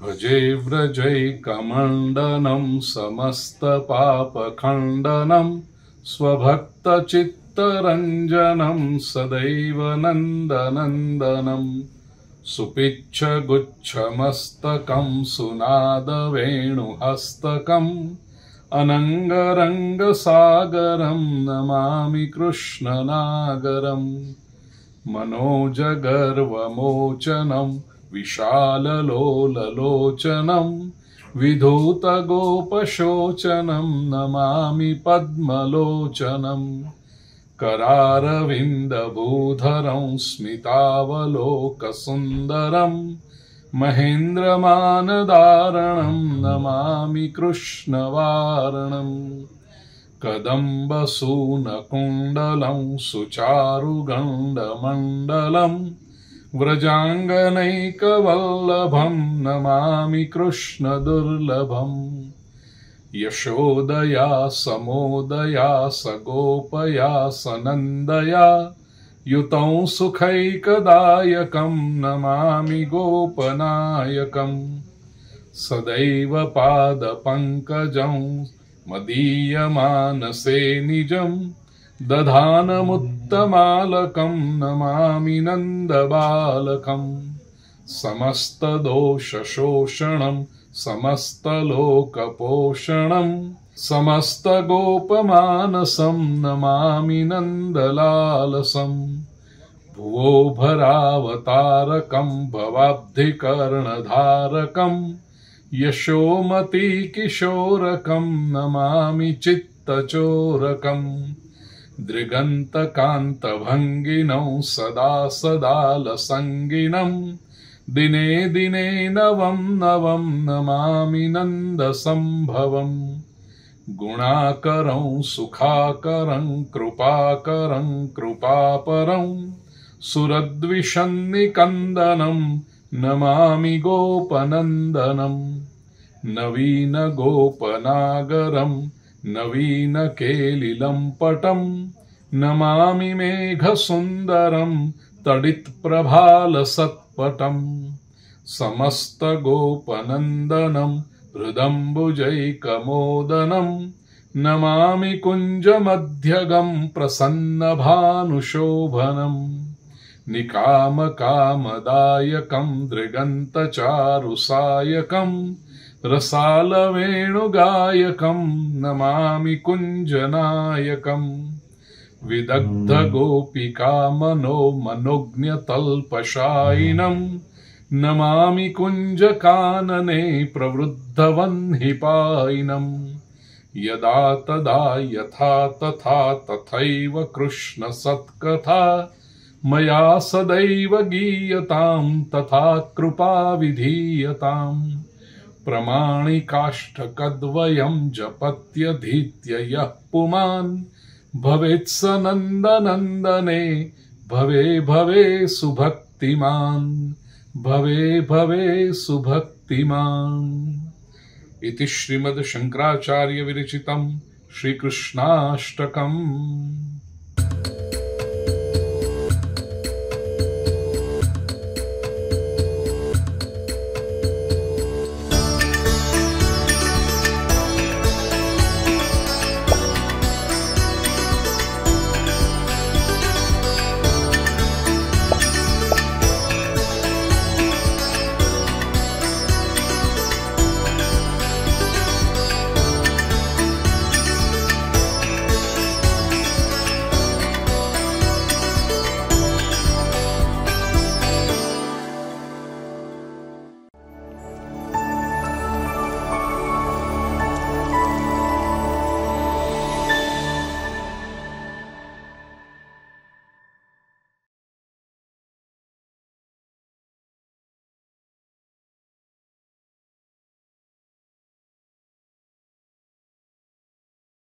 भजे व्रजैकमण्डनं समस्तपापखण्डनं स्वभक्तचित्तरञ्जनं सदैव नन्दनन्दनं सुपिच्छगुच्छमस्तकं सुनादवेणुहस्तकम् अनङ्गरङ्गसागरं नमामि कृष्णनागरम् मनोजगर्वमोचनं विशाललोललोचनं विधूतगोपशोचनं नमामि पद्मलोचनं करारविन्दभूधरं स्मितावलोकसुन्दरं महेन्द्रमानदारणं नमामि कृष्णवारणम् कदम्बसूनकुण्डलं सुचारुगण्डमण्डलं व्रजाङ्गनैकवल्लभं नमामि कृष्णदुर्लभम् यशोदया समोदया सगोपया सनन्दया युतं सुखैकदायकं नमामि गोपनायकं सदैव पादपङ्कजं मदीयमानसे निजं दधानमुत्तमालकं नमामि नन्दबालकं समस्तदोषशोषणं समस्तलोकपोषणं समस्तगोपमानसं नमामि नन्दलालसं भुवो भरावतारकं भवाब्धिकर्णधारकं यशोमतीकिशोरकं नमामि चित्तचोरकं दृगन्तकान्तभङ्गिनं सदा सदालसङ्गिनं दिने दिने नवं नवं नमामि नन्दसम्भवम् गुणाकरं सुखाकरं कृपाकरं कृपापरं सुरद्विषन्निकन्दनं नमामि गोपनन्दनं नवीनगोपनागरं नवीनकेलिलम्पटं नमामि मेघसुन्दरं तडित्प्रभालसत्पटं समस्तगोपनन्दनं हृदम्बुजैकमोदनं नमामि कुञ्जमध्यगं प्रसन्नभानुशोभनं निकामकामदायकं दृगन्तचारुसायकं रसालवेणुगायकं नमामि कुञ्जनायकं विदग्धगोपिकामनो मनोज्ञतल्पशायिनं नमामि कुञ्जकानने प्रवृद्धवह्निपायिनं यदा तदा यथा तथा तथैव कृष्णसत्कथा मया सदैव गीयतां तथा कृपा विधीयताम् प्रमाणिकाष्टकद्वयं जपत्यधीत्य यः पुमान् भवेत् स नन्दनन्दने भवे भवे सुभक्तिमान् भवे भवे सुभक्तिमान्। इति श्रीमद् शङ्कराचार्य विरचितं श्रीकृष्णाष्टकम्।